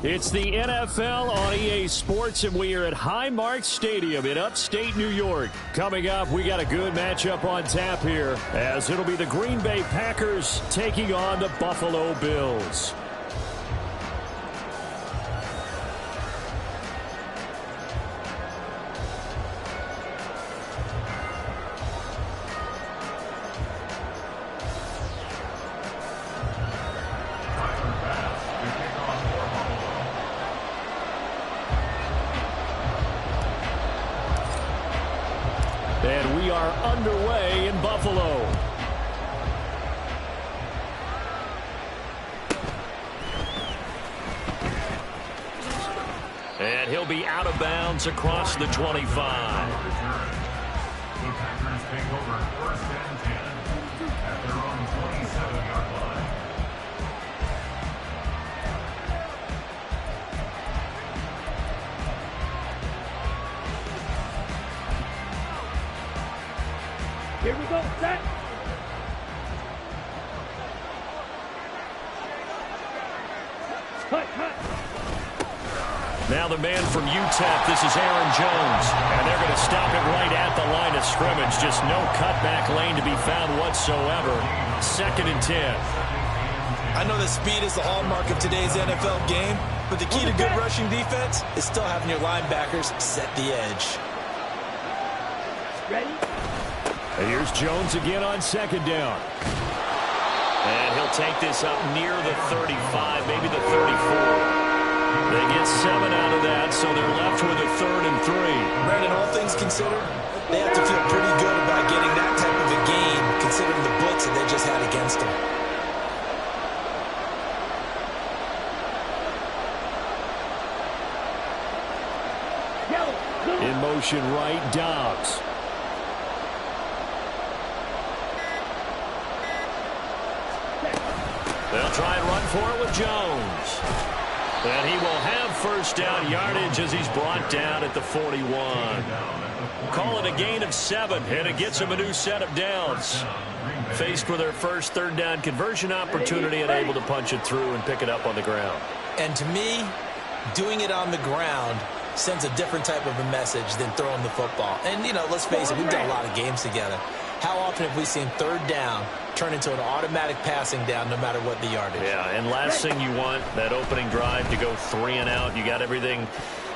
It's the NFL on EA Sports, and we are at Highmark Stadium in upstate New York. Coming up, we got a good matchup on tap here, as it'll be the Green Bay Packers taking on the Buffalo Bills. And we are underway in Buffalo. And he'll be out of bounds across the 25. The Packers take over 1st and 10 at their own 27-yard line. Here we go, set. Cut. Now the man from UTEP, this is Aaron Jones. And they're going to stop it right at the line of scrimmage. Just no cutback lane to be found whatsoever. 2nd and 10. I know that speed is the hallmark of today's NFL game, but the key to good rushing defense is still having your linebackers set the edge. Ready? And here's Jones again on 2nd down. And he'll take this up near the 35, maybe the 34. They get 7 out of that, so they're left with a 3rd and 3. Brandon, all things considered, they have to feel pretty good about getting that type of a game, considering the blitz that they just had against them. In motion right, Dobbs. They'll try and run for it with Jones. And he will have 1st down yardage as he's brought down at the 41. Call it a gain of 7, and it gets him a new set of downs. Faced with their first 3rd down conversion opportunity and able to punch it through and pick it up on the ground. And to me, doing it on the ground sends a different type of a message than throwing the football. And, you know, let's face it, we've done a lot of games together. How often have we seen 3rd down turn into an automatic passing down no matter what the yardage? Yeah, and last thing you want, that opening drive to go 3 and out. You got everything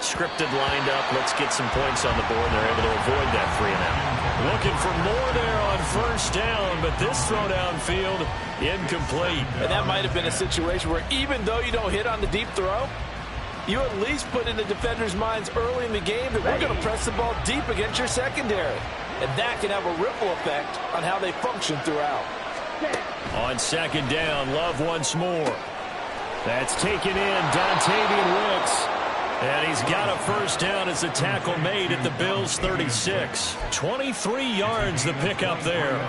scripted, lined up. Let's get some points on the board. They're able to avoid that 3 and out. Looking for more there on 1st down, but this throw downfield incomplete. And that might have been a situation where even though you don't hit on the deep throw, you at least put in the defenders' minds early in the game that we're going to press the ball deep against your secondary. And that can have a ripple effect on how they function throughout. On 2nd down, Love once more. That's taken in, Dontavian Wicks. And he's got a 1st down as the tackle made at the Bills' 36. 23 yards the pickup there.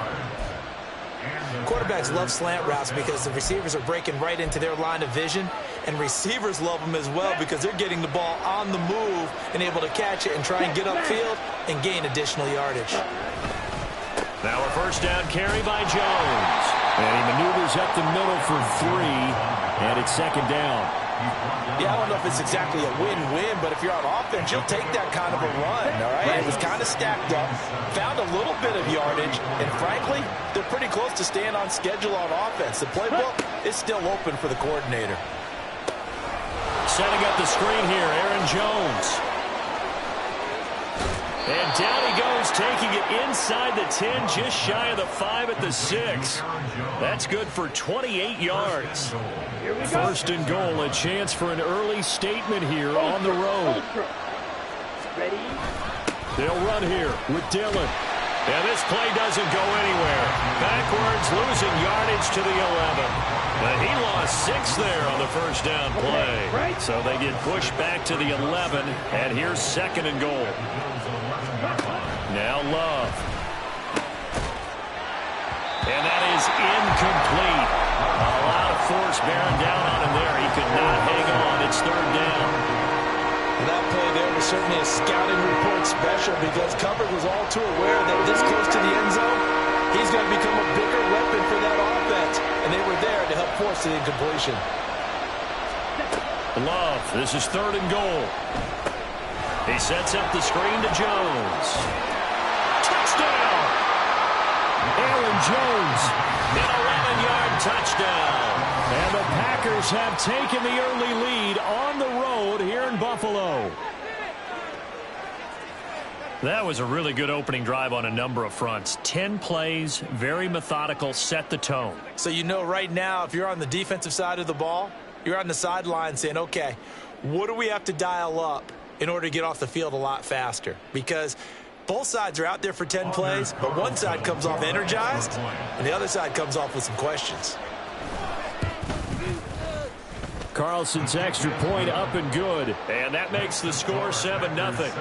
Quarterbacks love slant routes because the receivers are breaking right into their line of vision, and receivers love them as well because they're getting the ball on the move and able to catch it and try and get upfield and gain additional yardage. Now a 1st down carry by Jones. And he maneuvers up the middle for 3, and it's 2nd down. Yeah, I don't know if it's exactly a win-win, but if you're on offense, you'll take that kind of a run, all right? It was kind of stacked up, found a little bit of yardage, and frankly, they're pretty close to staying on schedule on offense. The playbook is still open for the coordinator. Setting up the screen here, Aaron Jones. And down he goes, taking it inside the 10, just shy of the 5 at the 6. That's good for 28 yards. 1st and goal, a chance for an early statement here on the road. Ready? They'll run here with Dillon. And this play doesn't go anywhere. Backwards, losing yardage to the 11. But he lost 6 there on the 1st down play. So they get pushed back to the 11, and here's 2nd and goal. Now Love. And that is incomplete. A lot of force bearing down on him there. He could not hang on. It's 3rd down. That play there was certainly a scouting report special because Covered was all too aware that this close to the end zone, he's going to become a bigger weapon for that offense. And they were there to help force the incompletion. Love, this is 3rd and goal. He sets up the screen to Jones. Touchdown! Aaron Jones, an 11-yard touchdown. And the Packers have taken the early lead on the road here in Buffalo. That was a really good opening drive on a number of fronts. 10 plays, very methodical, set the tone. So you know right now, if you're on the defensive side of the ball, you're on the sideline saying, okay, what do we have to dial up in order to get off the field a lot faster? Because both sides are out there for 10 plays, but one side comes off energized, and the other side comes off with some questions. Carlson's extra point up and good. And that makes the score 7-0.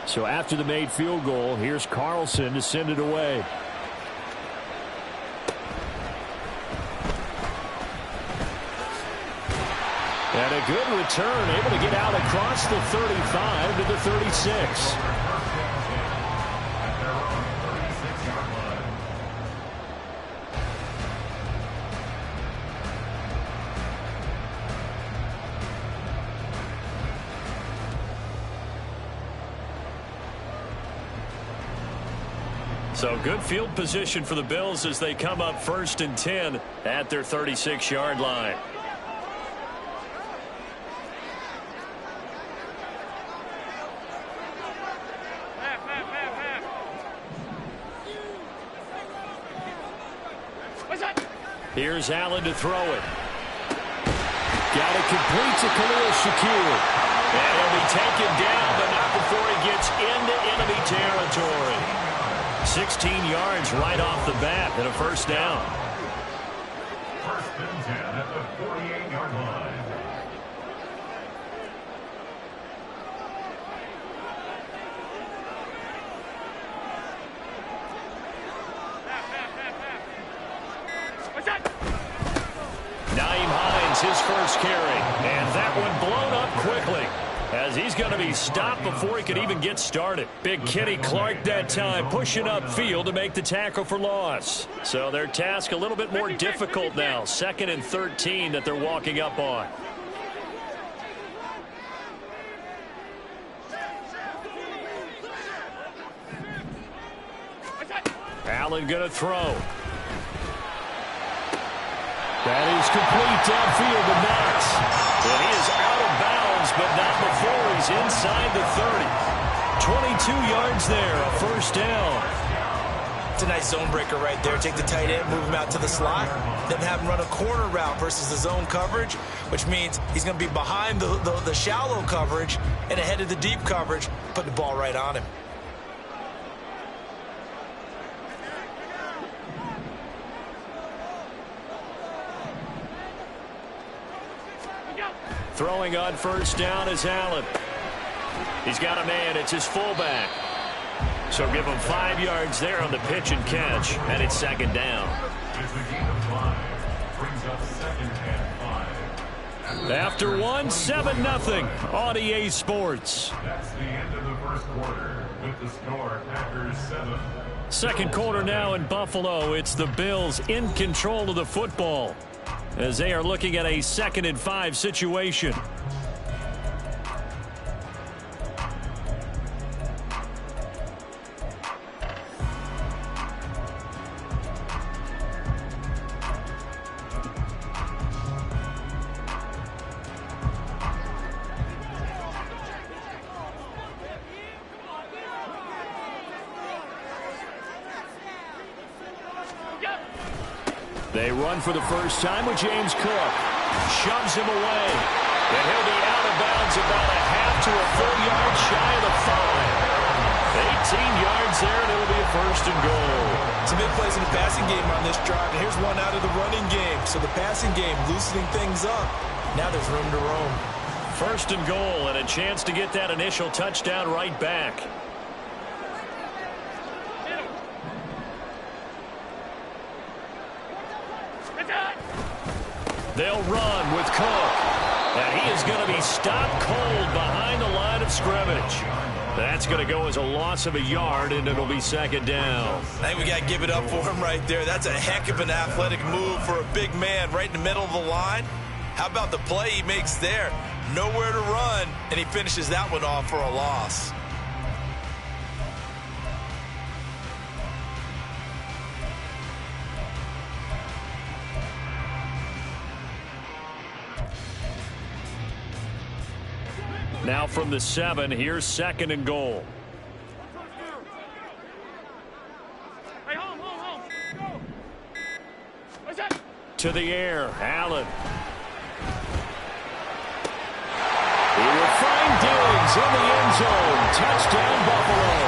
So after the made field goal, here's Carlson to send it away. And a good return, able to get out across the 35 to the 36. So good field position for the Bills as they come up 1st and 10 at their 36-yard line. Here's Allen to throw it. Got it complete to Khalil Shakir. And he'll be taken down, but not before he gets into enemy territory. 16 yards right off the bat and a 1st down. 1st and 10 at the 48-yard line. Nyheim Hines, his first carry. And that one blown up quickly, as he's going to be stopped before he could even get started. Big Kenny Clark that time pushing upfield to make the tackle for loss. So their task a little bit more difficult now. 2nd and 13 that they're walking up on. Allen going to throw. That is complete downfield to Knox. And he is out of bounds, but not before he's inside the 30. 22 yards there, a 1st down. It's a nice zone breaker right there. Take the tight end, move him out to the slot, then have him run a corner route versus the zone coverage, which means he's going to be behind the shallow coverage and ahead of the deep coverage, put the ball right on him. Throwing on 1st down is Allen. He's got a man. It's his fullback. So give him 5 yards there on the pitch and catch, and it's 2nd down. It's a gain of 5. Brings up 2nd and 5. After 7-0 on EA Sports. That's the end of the 1st quarter with the score Packers 7. 2nd quarter now in Buffalo. It's the Bills in control of the football as they are looking at a 2nd and 5 situation. They run for the first time with James Cook. Shoves him away. And he'll be out of bounds about a half to a full yard shy of the 5. 18 yards there, and it'll be a 1st and goal. Some big plays in the passing game on this drive, and here's one out of the running game. So the passing game loosening things up. Now there's room to roam. 1st and goal, and a chance to get that initial touchdown right back. They'll run with Cook. And he is going to be stopped cold behind the line of scrimmage. That's going to go as a loss of a yard, and it'll be second down. I think we got to give it up for him right there. That's a heck of an athletic move for a big man right in the middle of the line. How about the play he makes there? Nowhere to run, and he finishes that one off for a loss. Now from the 7, here's second and goal. Hey, home. Go. What's that? To the air, Allen. He will find Diggs in the end zone. Touchdown, Buffalo.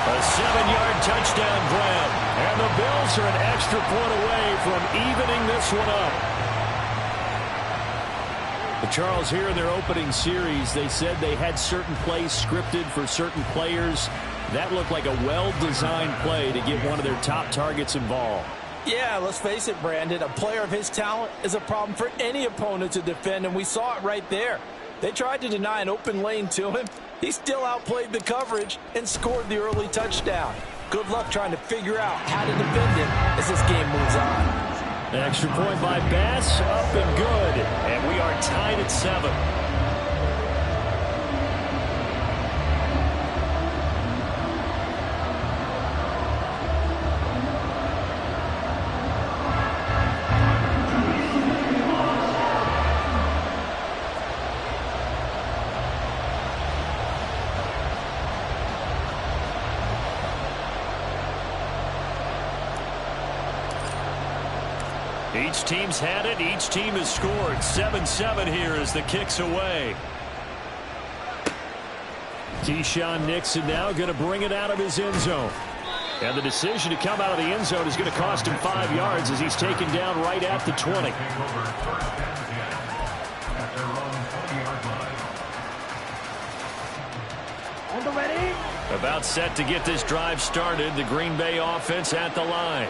A 7-yard touchdown grab. And the Bills are an extra point away from evening this one up. But Charles, here in their opening series, they said they had certain plays scripted for certain players. That looked like a well-designed play to get one of their top targets involved. Yeah, let's face it, Brandon. A player of his talent is a problem for any opponent to defend, and we saw it right there. They tried to deny an open lane to him. He still outplayed the coverage and scored the early touchdown. Good luck trying to figure out how to defend him as this game moves on. An extra point by Bass, up and good. And we are tied at 7. Each team's had it. Each team has scored. 7-7 here as the kick's away. Keyshawn Nixon now going to bring it out of his end zone. And the decision to come out of the end zone is going to cost him 5 yards as he's taken down right at the 20. On the ready. About set to get this drive started. The Green Bay offense at the line.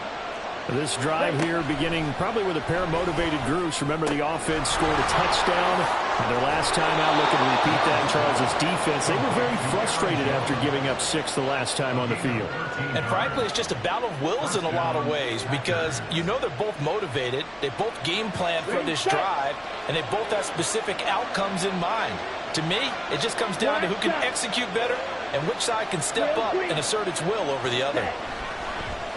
This drive here beginning probably with a pair of motivated groups. Remember, the offense scored a touchdown. And their last time out, looking to repeat that. Charles' defense, they were very frustrated after giving up 6 the last time on the field. And frankly, it's just a battle of wills in a lot of ways because you know they're both motivated. They both game plan for this drive, and they both have specific outcomes in mind. To me, it just comes down to who can execute better and which side can step up and assert its will over the other.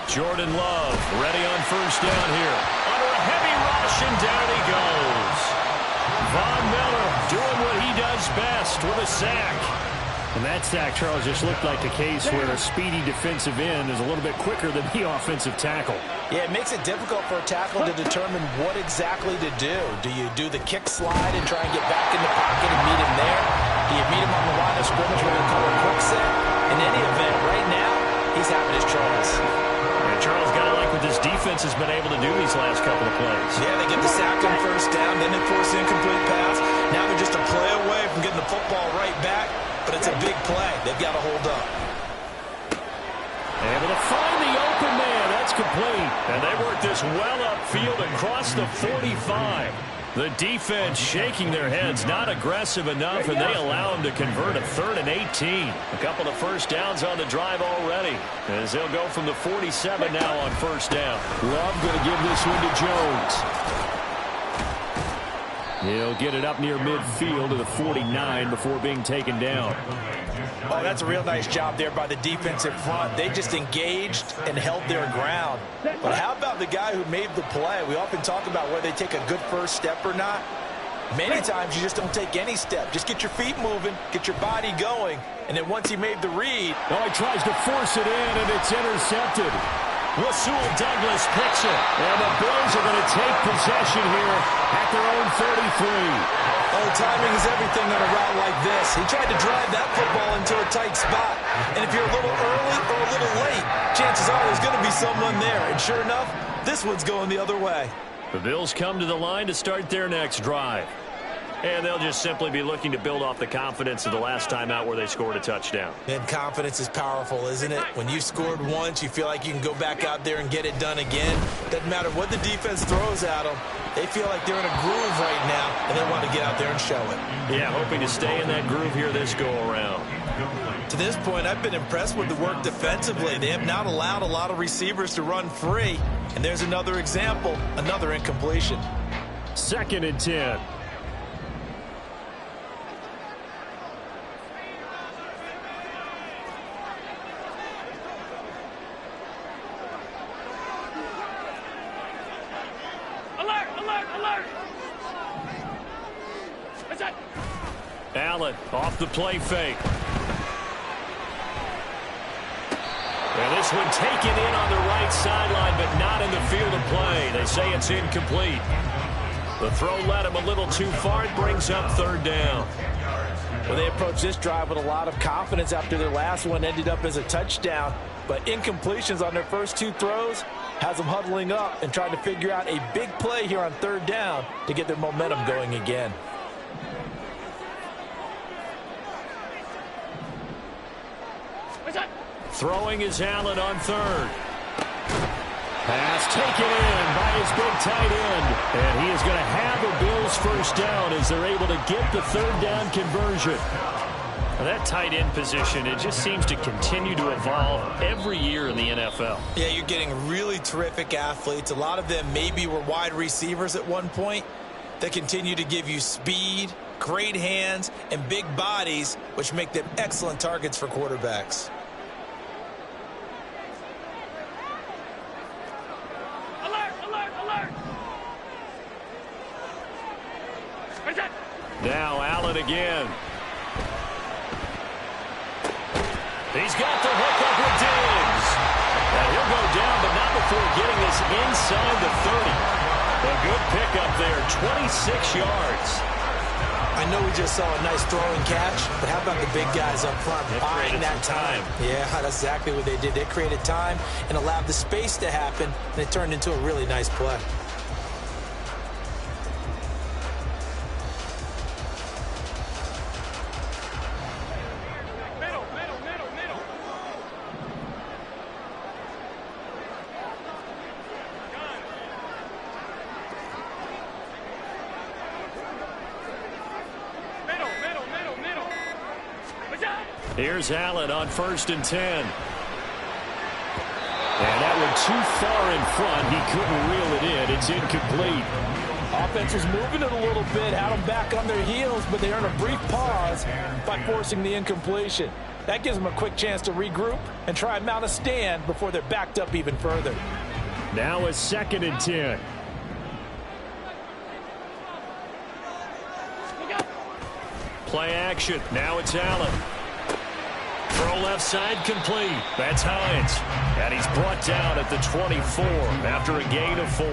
Jordan Love ready on first down here. Under a heavy rush, and down he goes. Von Miller doing what he does best with a sack. And that sack, Charles, just looked like the case where a speedy defensive end is a little bit quicker than the offensive tackle. Yeah, it makes it difficult for a tackle to determine what exactly to do. Do you do the kick slide and try and get back in the pocket and meet him there? Do you meet him on the line of scrimmage where they call a quick set? In any event, right now, he's having his troubles. And Charles, got to like what this defense has been able to do these last couple of plays. Yeah, they get the sack on first down, then they force the incomplete pass. Now they're just a play away from getting the football right back, but it's a big play. They've got to hold up. Able to find the open man. That's complete. And they work this well upfield across the 45. The defense shaking their heads, not aggressive enough, and they allow them to convert a 3rd and 18. A couple of first downs on the drive already, as they'll go from the 47 now on first down. Love going to give this one to Jones. He'll get it up near midfield to the 49 before being taken down. Oh, that's a real nice job there by the defensive front. They just engaged and held their ground. But how about the guy who made the play? We often talk about whether they take a good first step or not. Many times you just don't take any step. Just get your feet moving, get your body going, and then once he made the read. Oh, he tries to force it in, and it's intercepted. Rasul Douglas picks it, and the Bills are going to take possession here at their own 33. Oh, timing is everything on a route like this. He tried to drive that football into a tight spot. And if you're a little early or a little late, chances are there's going to be someone there. And sure enough, this one's going the other way. The Bills come to the line to start their next drive. And they'll just simply be looking to build off the confidence of the last time out where they scored a touchdown. And confidence is powerful, isn't it? When you've scored once, you feel like you can go back out there and get it done again. Doesn't matter what the defense throws at them. They feel like they're in a groove right now, and they want to get out there and show it. Yeah, hoping to stay in that groove here this go-around. To this point, I've been impressed with the work defensively. They have not allowed a lot of receivers to run free. And there's another example, another incompletion. 2nd and 10. Alert, alert, alert. What's that? Allen off the play fake. And this one taken in on the right sideline, but not in the field of play. They say it's incomplete. The throw led him a little too far. It brings up 3rd down. Well, they approached this drive with a lot of confidence after their last one ended up as a touchdown. But incompletions on their first 2 throws has them huddling up and trying to figure out a big play here on 3rd down to get their momentum going again. What's that? Throwing is Allen on 3rd. Pass taken in by his big tight end. And he is going to have a Bills first down as they're able to get the 3rd down conversion. Now that tight end position, it just seems to continue to evolve every year in the NFL. Yeah, you're getting really terrific athletes. A lot of them maybe were wide receivers at one point. They continue to give you speed, great hands, and big bodies, which make them excellent targets for quarterbacks. Now Allen again. He's got the hook up with Diggs. And he'll go down, but not before getting this inside the 30. A good pickup there, 26 yards. I know we just saw a nice throwing catch, but how about the big guys up front buying that time? Yeah, that's exactly what they did. They created time and allowed the space to happen, and it turned into a really nice play. Here's Allen on 1st and 10. And that one too far in front. He couldn't reel it in. It's incomplete. Offense was moving it a little bit, had them back on their heels, but they earned a brief pause by forcing the incompletion. That gives them a quick chance to regroup and try and mount a stand before they're backed up even further. Now a 2nd and 10. Play action. Now it's Allen. Throw left side complete. That's Hines. And he's brought down at the 24 after a gain of 4.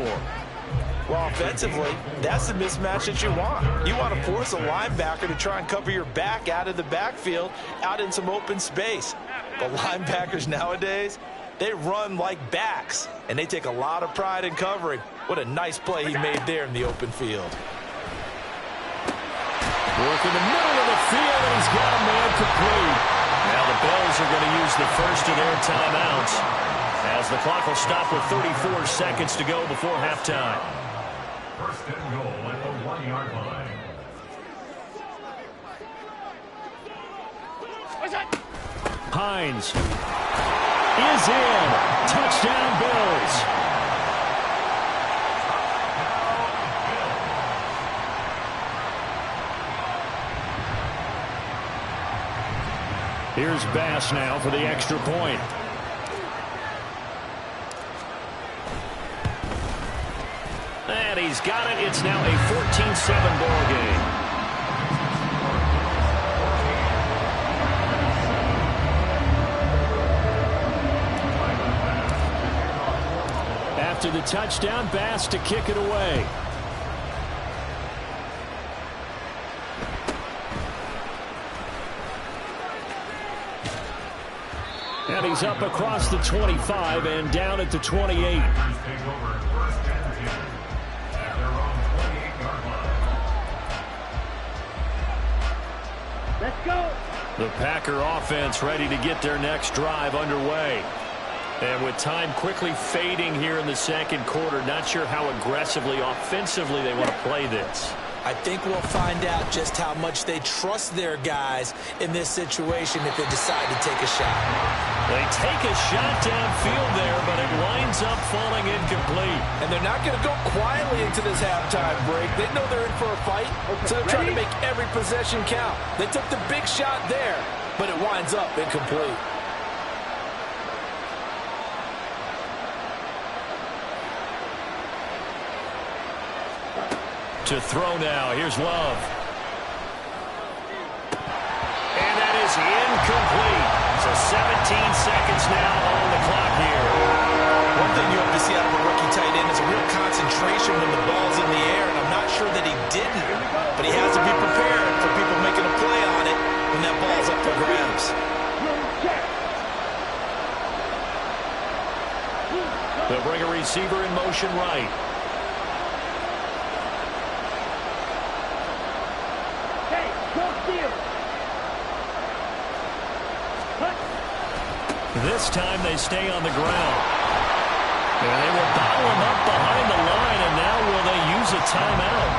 Well, offensively, that's the mismatch that you want. You want to force a linebacker to try and cover your back out of the backfield, out in some open space. But linebackers nowadays, they run like backs, and they take a lot of pride in covering. What a nice play he made there in the open field. Work in the middle of the field, and he's got a man complete. Now the Bills are going to use the first of their timeouts as the clock will stop with 34 seconds to go before halftime. 1st and goal at the 1-yard line. Hines is in. Touchdown Bills. Here's Bass now for the extra point. And he's got it. It's now a 14-7 ball game. After the touchdown, Bass to kick it away. And he's up across the 25 and down at the 28. Let's go. The Packer offense ready to get their next drive underway. And with time quickly fading here in the second quarter, not sure how aggressively, offensively they want to play this. I think we'll find out just how much they trust their guys in this situation if they decide to take a shot. They take a shot downfield there, but it winds up falling incomplete. And they're not going to go quietly into this halftime break. They know they're in for a fight, so they're trying to make every possession count. They took the big shot there, but it winds up incomplete. To throw now. Here's Love. And that is incomplete. So 17 seconds now on the clock here. One thing you have to see out of a rookie tight end is a real concentration when the ball's in the air, and I'm not sure that he didn't, but he has to be prepared for people making a play on it when that ball's up for grabs. They'll bring a receiver in motion right. This time they stay on the ground. And they will bottle him up behind the line, and now will they use a timeout?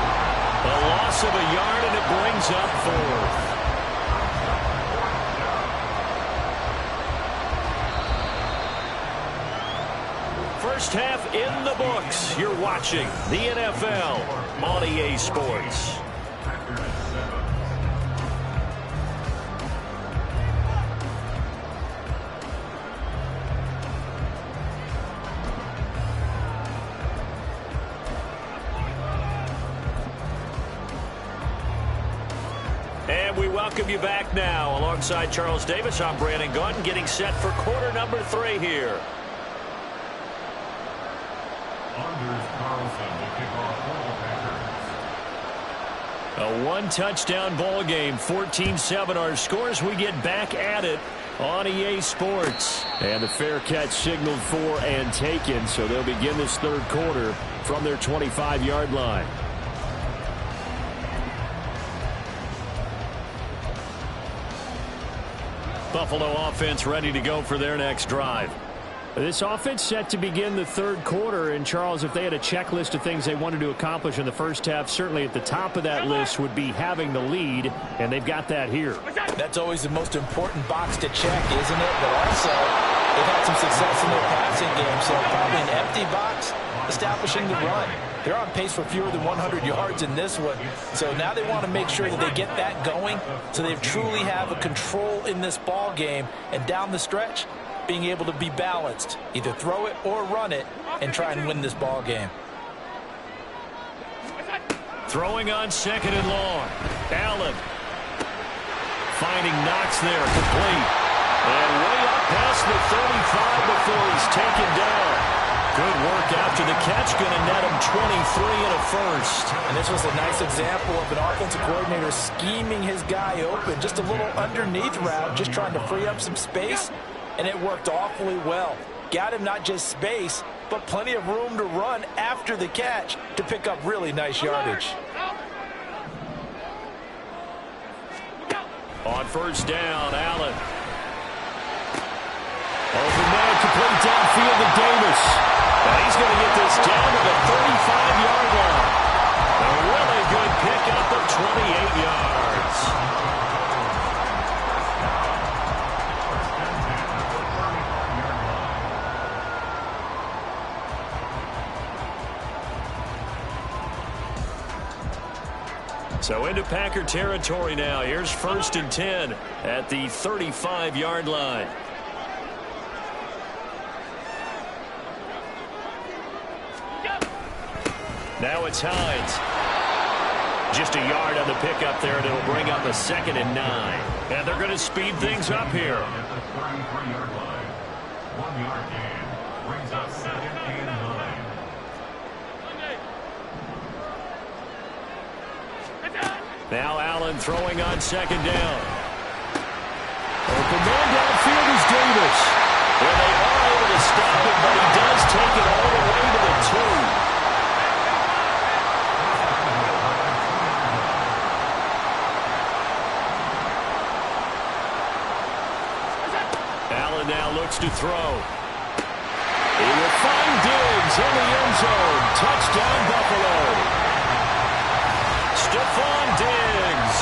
A loss of a yard, and it brings up fourth. First half in the books. You're watching the NFL on EA Sports. And we welcome you back now. Alongside Charles Davis, I'm Brandon Gaudin, getting set for quarter number 3 here. Anders Carlson will kick off for the Packers. A one-touchdown ball game, 14-7 our scores. We get back at it on EA Sports. And the fair catch signaled for and taken, so they'll begin this third quarter from their 25-yard line. Buffalo offense ready to go for their next drive. This offense set to begin the third quarter. And, Charles, if they had a checklist of things they wanted to accomplish in the first half, certainly at the top of that list would be having the lead, and they've got that here. That's always the most important box to check, isn't it? But also, they've had some success in their passing game, so probably an empty box establishing the run. They're on pace for fewer than 100 yards in this one, so now they want to make sure that they get that going so they truly have a control in this ball game, and down the stretch, being able to be balanced, either throw it or run it, and try and win this ball game. Throwing on second and long. Allen finding Knox there, complete. And way up past the 35 before he's taken down. Good work after the catch, going to net him 23 and a first. And this was a nice example of an offensive coordinator scheming his guy open. Just a little underneath route, just trying to free up some space. And it worked awfully well. Got him not just space, but plenty of room to run after the catch to pick up really nice yardage. On first down, Allen. Open man, complete downfield to Davis. And he's going to get this down to the 35-yard line. A really good pickup of 28 yards. So into Packer territory now. Here's first and 10 at the 35-yard line. Now it's Hines. Just a yard on the pickup there, and it'll bring up a 2nd and 9. And they're going to speed things up here. At the 33-yard line. 1 yard gain. Brings up 2nd and 9. Now Allen throwing on second down. Open man downfield is Davis. Well, they are able to stop it, but he does take it all the way to the 2. Allen now looks to throw. He will find Diggs in the end zone. Touchdown, Buffalo. Stephon Diggs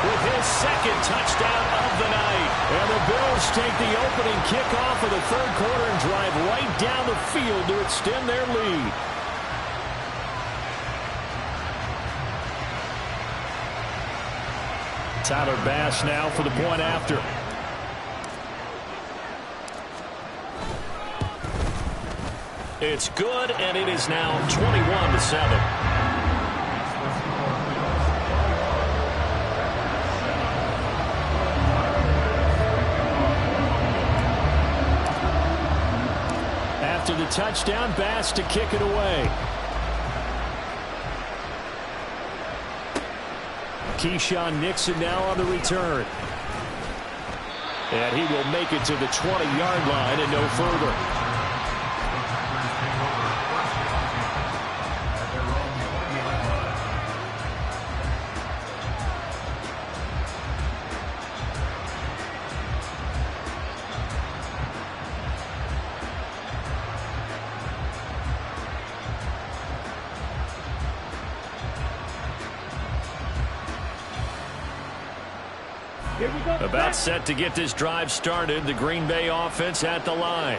with his second touchdown of the night. And the Bills take the opening kickoff of the third quarter and drive right down the field to extend their lead. Tyler Bass now for the point after. It's good, and it is now 21-7. After the touchdown, Bass to kick it away. Keyshawn Nixon now on the return. And he will make it to the 20-yard line and no further. About set to get this drive started. The Green Bay offense at the line.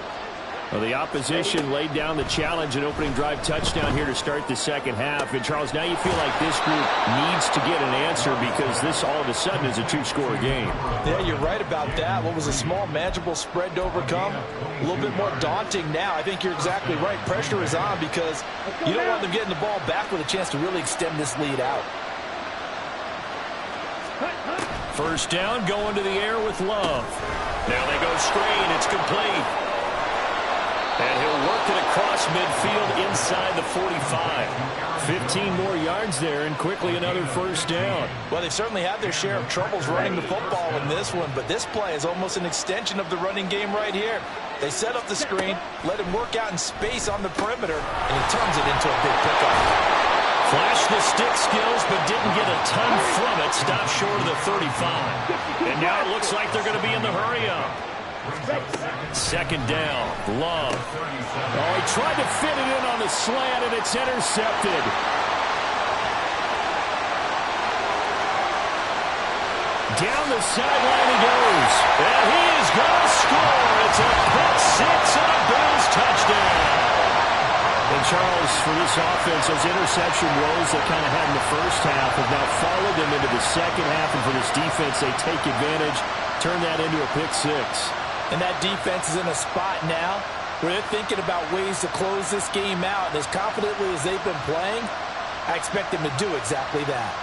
Well, the opposition laid down the challenge, an opening drive touchdown here to start the second half. And, Charles, now you feel like this group needs to get an answer because this all of a sudden is a two-score game. Yeah, you're right about that. What was a small, manageable spread to overcome, a little bit more daunting now. I think you're exactly right. Pressure is on because you don't want them getting the ball back with a chance to really extend this lead out. First down, going to the air with Love. Now they go screen. It's complete. And he'll work it across midfield inside the 45. 15 more yards there, and quickly another first down. Well, they've certainly had their share of troubles running the football in this one, but this play is almost an extension of the running game right here. They set up the screen, let him work out in space on the perimeter, and he turns it into a big pickup. Flashed the stick skills, but didn't get a ton from it. Stopped short of the 35. And now it looks like they're going to be in the hurry-up. Second down, Love. Oh, he tried to fit it in on the slant, and it's intercepted. Down the sideline he goes. And he is going to score. It's a pick six and a Bills touchdown. And, Charles, for this offense, those interception woes they kind of had in the first half have now followed them into the second half. And for this defense, they take advantage, turn that into a pick six. And that defense is in a spot now where they're thinking about ways to close this game out. And as confidently as they've been playing, I expect them to do exactly that.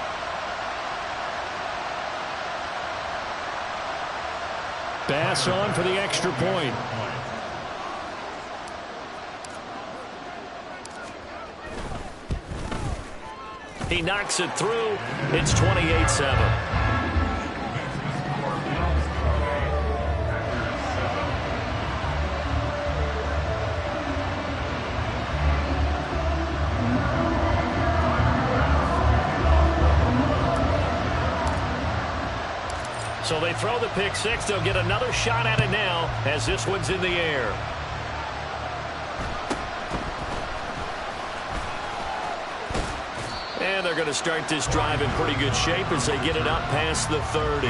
Bass on for the extra point. He knocks it through. It's 28-7. So they throw the pick six. They'll get another shot at it now as this one's in the air. And they're going to start this drive in pretty good shape as they get it up past the 30.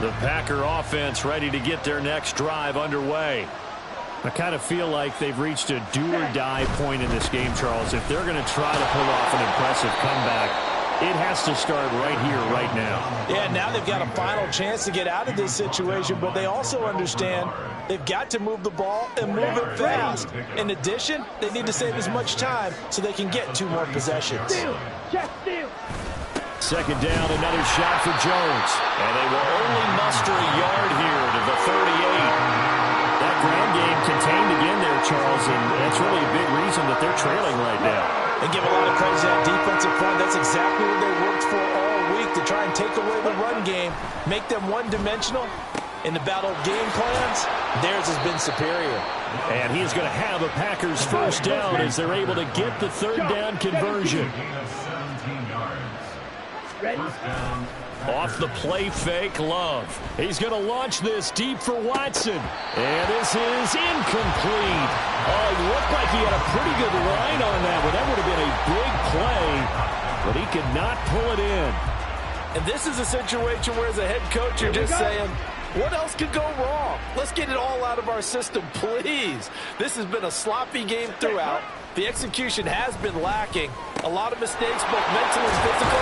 The Packer offense ready to get their next drive underway. I kind of feel like they've reached a do-or-die point in this game, Charles. If they're going to try to pull off an impressive comeback, it has to start right here, right now. Yeah, now they've got a final chance to get out of this situation, but they also understand they've got to move the ball and move it fast. In addition, they need to save as much time so they can get 2 more possessions. Second down, another shot for Jones. And they will only muster a yard here to the 38. That ground game contained again there, Charles, and that's really a big reason that they're trailing right now. They give a lot of credit to that defensive front. That's exactly what they worked for all week, to try and take away the run game, make them one-dimensional, In the battle of game plans, theirs has been superior. And he is going to have a Packers first down as they're able to get the third down conversion. Gain of 17 yards. First down. Off the play fake, Love. He's going to launch this deep for Watson. And this is incomplete. Oh, it looked like he had a pretty good line on that one. That would have been a big play, but he could not pull it in. And this is a situation where as a head coach, you're just saying, what else could go wrong? Let's get it all out of our system, please. This has been a sloppy game throughout. The execution has been lacking. A lot of mistakes, both mental and physical.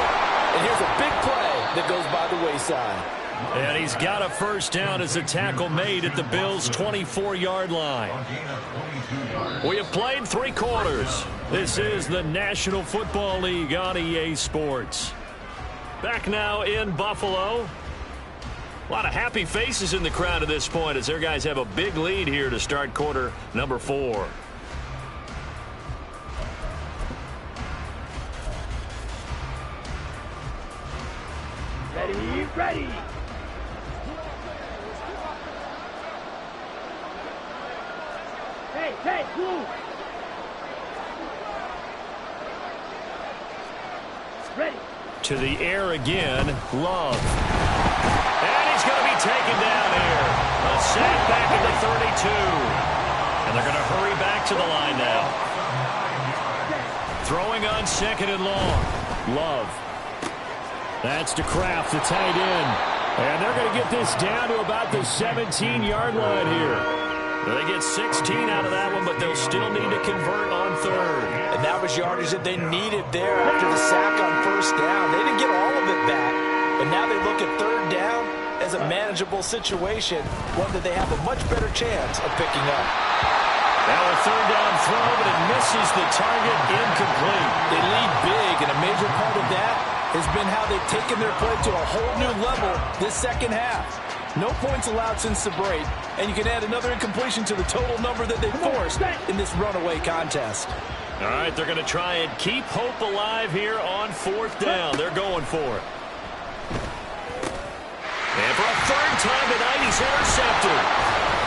And here's a big play that goes by the wayside. And he's got a first down as a tackle made at the Bills' 24-yard line. We have played 3 quarters. This is the National Football League on EA Sports. Back now in Buffalo. A lot of happy faces in the crowd at this point as their guys have a big lead here to start quarter number 4. Ready. Hey, move. Ready. To the air again, Love. And he's going to be taken down here. A sack back at the 32. And they're going to hurry back to the line now. Throwing on 2nd and long. Love. That's to Kraft, the tight end. And they're going to get this down to about the 17-yard line here. They get 16 out of that one, but they'll still need to convert on 3rd. And that was yardage that they needed there after the sack on first down. They didn't get all of it back, but now they look at 3rd down as a manageable situation, one that they have a much better chance of picking up. Now a 3rd down throw, but it misses the target, incomplete. They lead big, and a major part of that has been how they've taken their play to a whole new level this second half. No points allowed since the break, and you can add another incompletion to the total number that they forced in this runaway contest. All right, they're going to try and keep hope alive here on 4th down. They're going for it. And for a 3rd time tonight, he's intercepted.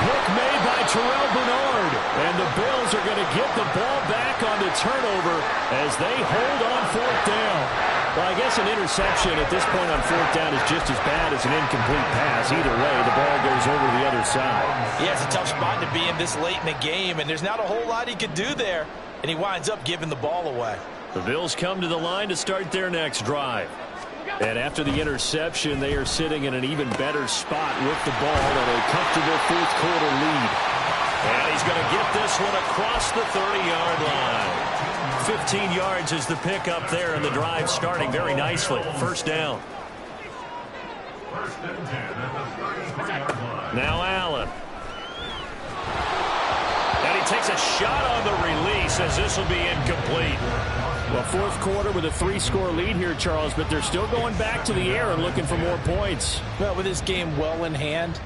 Look made by Terrell Bernard. And the Bills are going to get the ball back on the turnover as they hold on 4th down. Well, I guess an interception at this point on 4th down is just as bad as an incomplete pass. Either way, the ball goes over to the other side. Yeah, it's a tough spot to be in this late in the game, and there's not a whole lot he could do there, and he winds up giving the ball away. The Bills come to the line to start their next drive. And after the interception, they are sitting in an even better spot with the ball and a comfortable 4th quarter lead. And he's going to get this one across the 30-yard line. 15 yards is the pickup there, and the drive starting very nicely. First down. First and 10 at the 33-yard line. Now Allen. And he takes a shot on the release as this will be incomplete. Well, 4th quarter with a 3-score lead here, Charles, but they're still going back to the air and looking for more points. Well, with this game well in hand,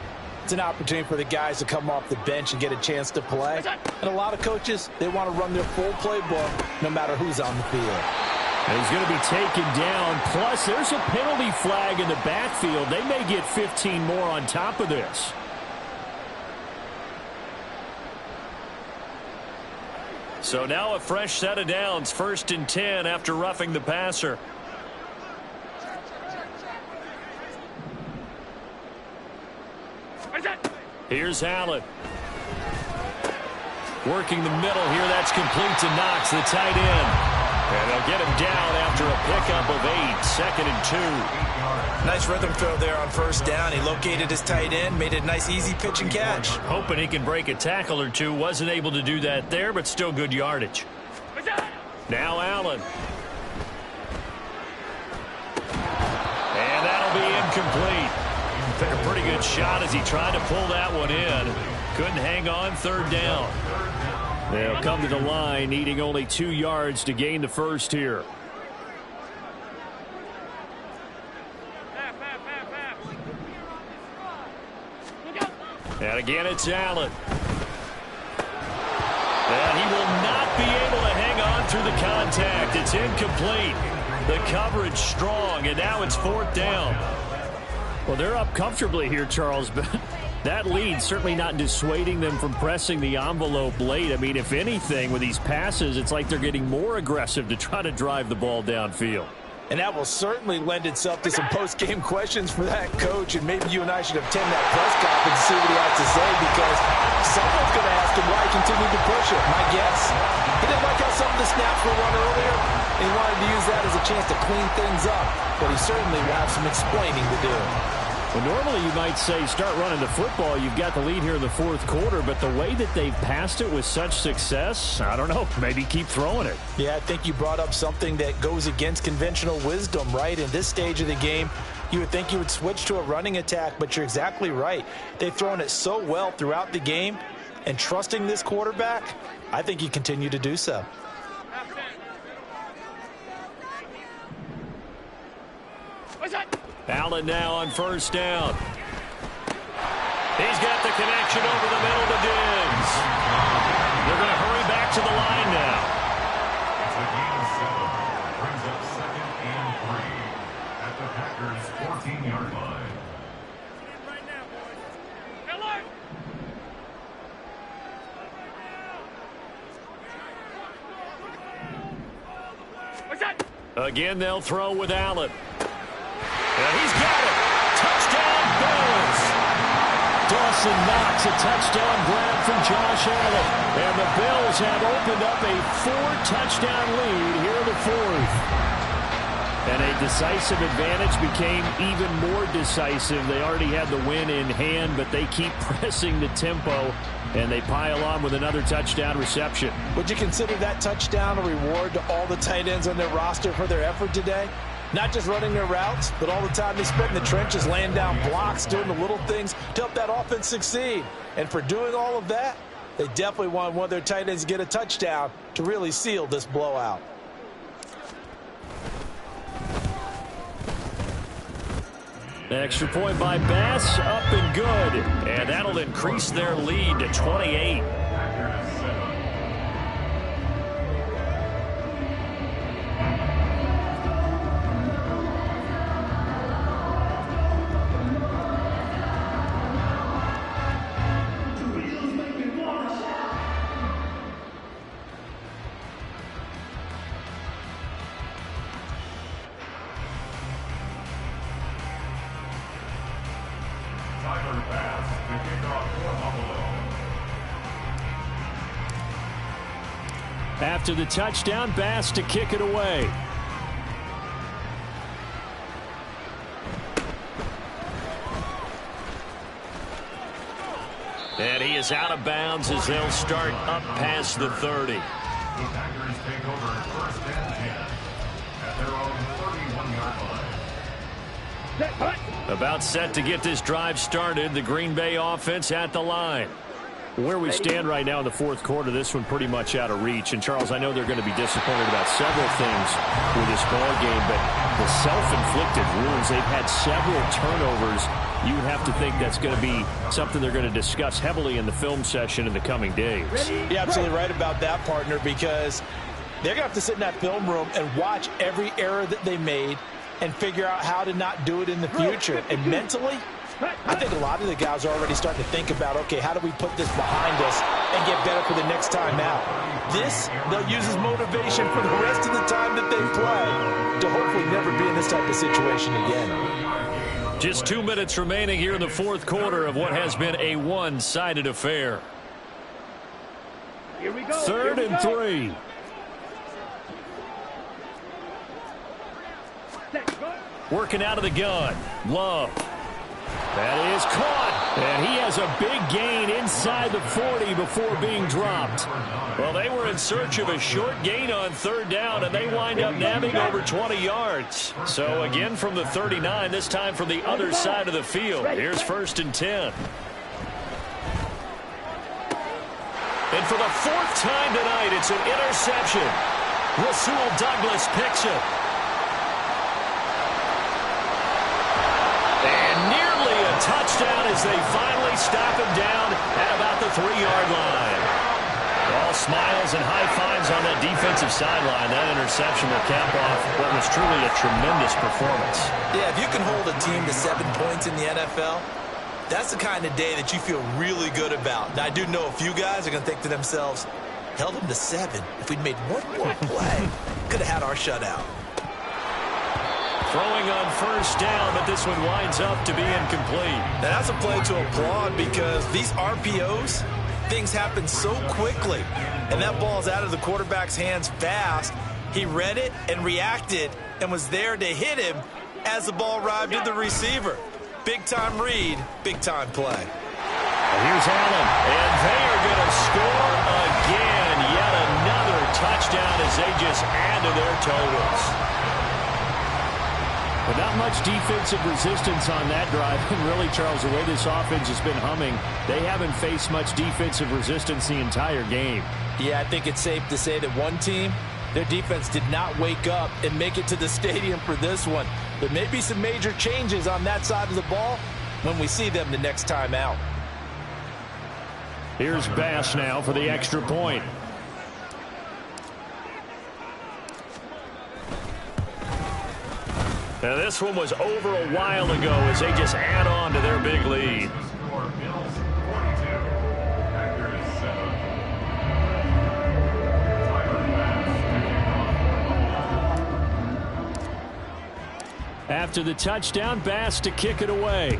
it's an opportunity for the guys to come off the bench and get a chance to play. And a lot of coaches, they want to run their full playbook no matter who's on the field. And he's going to be taken down. Plus, there's a penalty flag in the backfield. They may get 15 more on top of this. So now a fresh set of downs. 1st and 10 after roughing the passer. Here's Allen. Working the middle here. That's complete to Knox, the tight end. And they'll get him down after a pickup of 8. 2nd and 2. Nice rhythm throw there on first down. He located his tight end, made it a nice easy pitch and catch. Hoping he can break a tackle or two. Wasn't able to do that there, but still good yardage. Now Allen. And that'll be incomplete. Took a pretty good shot as he tried to pull that one in. Couldn't hang on. 3rd down. They'll come to the line needing only 2 yards to gain the first here. And again, it's Allen. And he will not be able to hang on through the contact. It's incomplete. The coverage strong, and now it's 4th down. Well, they're up comfortably here, Charles, but That lead certainly not dissuading them from pressing the envelope late. I mean, if anything, with these passes, it's like they're getting more aggressive to try to drive the ball downfield. And that will certainly lend itself to some post-game questions for that coach, and maybe you and I should attend that press conference and see what he has to say, because someone's going to ask him why he continued to push it. My guess, he didn't like how some of the snaps were run earlier, and he wanted to use that as a chance to clean things up, but he certainly will have some explaining to do. Well, normally you might say start running the football. You've got the lead here in the fourth quarter, but the way that they've passed it with such success, I don't know, maybe keep throwing it. Yeah, I think you brought up something that goes against conventional wisdom, right? In this stage of the game, you would think you would switch to a running attack, but you're exactly right. They've thrown it so well throughout the game, and trusting this quarterback, I think you continue to do so. Allen now on first down. He's got the connection over the middle to Diggs. They're going to hurry back to the line now. It's a gain of 7. Brings up 2nd and 3 at the Packers' 14-yard line. Again, they'll throw with Allen. And he's got it. Touchdown, Bills. Dawson Knox, a touchdown grab from Josh Allen. And the Bills have opened up a 4-touchdown lead here in the fourth. And a decisive advantage became even more decisive. They already had the win in hand, but they keep pressing the tempo, and they pile on with another touchdown reception. Would you consider that touchdown a reward to all the tight ends on their roster for their effort today? Not just running their routes, but all the time they spent in the trenches, laying down blocks, doing the little things to help that offense succeed. And for doing all of that, they definitely want one of their tight ends to get a touchdown to really seal this blowout. Extra point by Bass, up and good. And that'll increase their lead to 28. After the touchdown, Bass to kick it away. And he is out of bounds as they'll start up past the 30. The Packers take over 1st and 10 at their own 31-yard line. About set to get this drive started. The Green Bay offense at the line. Where we stand right now in the fourth quarter, this one pretty much out of reach. And, Charles, I know they're going to be disappointed about several things with this ball game, but the self-inflicted wounds, they've had several turnovers. You would have to think that's going to be something they're going to discuss heavily in the film session in the coming days. You're absolutely right about that, partner, because they're going to have to sit in that film room and watch every error that they made and figure out how to not do it in the future. And mentally, I think a lot of the guys are already starting to think about, okay, how do we put this behind us and get better for the next time out? This, they'll use as motivation for the rest of the time that they play to hopefully never be in this type of situation again. Just 2 minutes remaining here in the fourth quarter of what has been a one-sided affair. Here we go. 3rd and 3. Working out of the gun. Love. That is caught. And he has a big gain inside the 40 before being dropped. Well, they were in search of a short gain on 3rd down, and they wind up nabbing over 20 yards. So, again from the 39, this time from the other side of the field. Here's 1st and 10. And for the 4th time tonight, it's an interception. Rasul Douglas picks it. Touchdown as they finally stop him down at about the 3-yard line. All smiles and high fives on that defensive sideline. That interception will cap off what was truly a tremendous performance. Yeah, if you can hold a team to 7 points in the NFL, That's the kind of day that you feel really good about. Now, I do know a few guys are going to think to themselves, held them to 7. If we'd made one more play, could have had our shutout. Throwing on first down, but this one winds up to be incomplete. Now, that's a play to applaud because these RPOs, things happen so quickly. And that ball's out of the quarterback's hands fast. He read it and reacted and was there to hit him as the ball arrived at the receiver. Big-time read, big-time play. Here's Allen, and they are going to score again. Yet another touchdown as they just add to their totals. But not much defensive resistance on that drive. And really, Charles, the way this offense has been humming, they haven't faced much defensive resistance the entire game. Yeah, I think it's safe to say that one team, their defense did not wake up and make it to the stadium for this one. There may be some major changes on that side of the ball when we see them the next time out. Here's Bass now for the extra point. Now this one was over a while ago as they just add on to their big lead. After the touchdown, Bass to kick it away.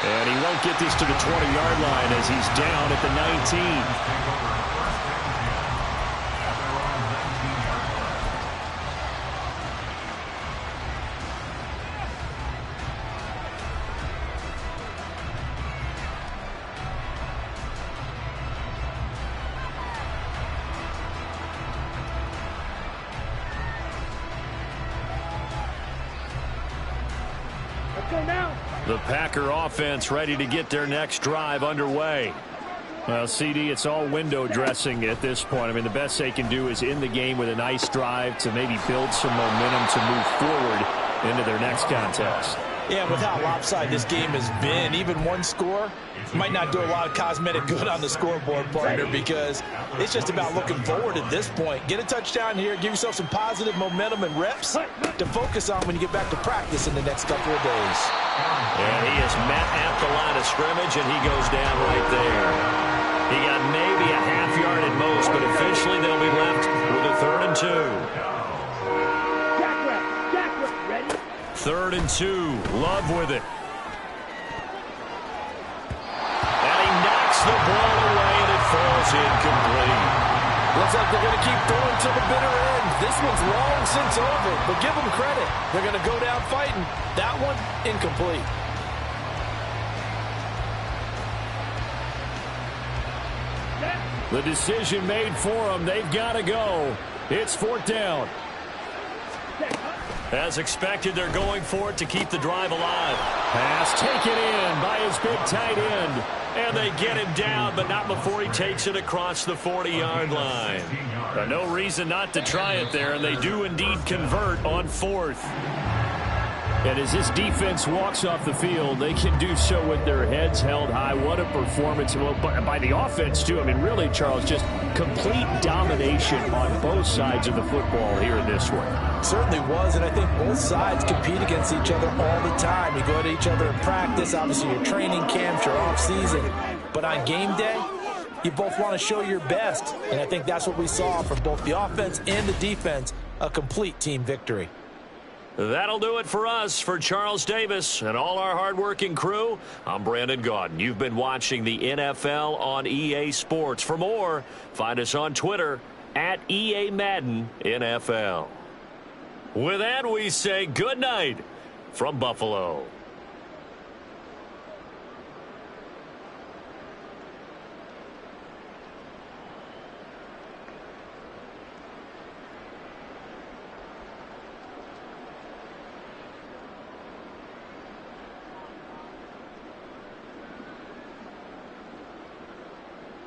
And he won't get this to the 20-yard line as he's down at the 19. The Packer offense ready to get their next drive underway. Well, CD, it's all window dressing at this point. I mean, the best they can do is end the game with a nice drive to maybe build some momentum to move forward into their next contest. Yeah, with how lopsided this game has been, even one score might not do a lot of cosmetic good on the scoreboard, partner, because it's just about looking forward at this point. Get a touchdown here, give yourself some positive momentum and reps to focus on when you get back to practice in the next couple of days. And he is met at the line of scrimmage, and he goes down right there. He got maybe a half yard at most, but officially they'll be left with a 3rd and 2. Jack, ready? 3rd and 2. Love with it. And he knocks the ball away, and it falls incomplete. Looks like they're going to keep throwing to the bitter end. This one's long since over, but give them credit. They're going to go down fighting. That one, incomplete. The decision made for them. They've got to go. It's 4th down. As expected, they're going for it to keep the drive alive. Pass taken in by his big tight end. And they get him down, but not before he takes it across the 40-yard line. No reason not to try it there, and they do indeed convert on 4th. And as this defense walks off the field, they can do so with their heads held high. What a performance by the offense, too. I mean, really, Charles, just complete domination on both sides of the football here in this one. Certainly was, and I think both sides compete against each other all the time. You go at each other in practice, obviously your training camps, your off-season. But on game day, you both want to show your best. And I think that's what we saw from both the offense and the defense, a complete team victory. That'll do it for us. For Charles Davis and all our hardworking crew, I'm Brandon Gaudin. You've been watching the NFL on EA Sports. For more, find us on Twitter at EA Madden NFL. With that, we say good night from Buffalo.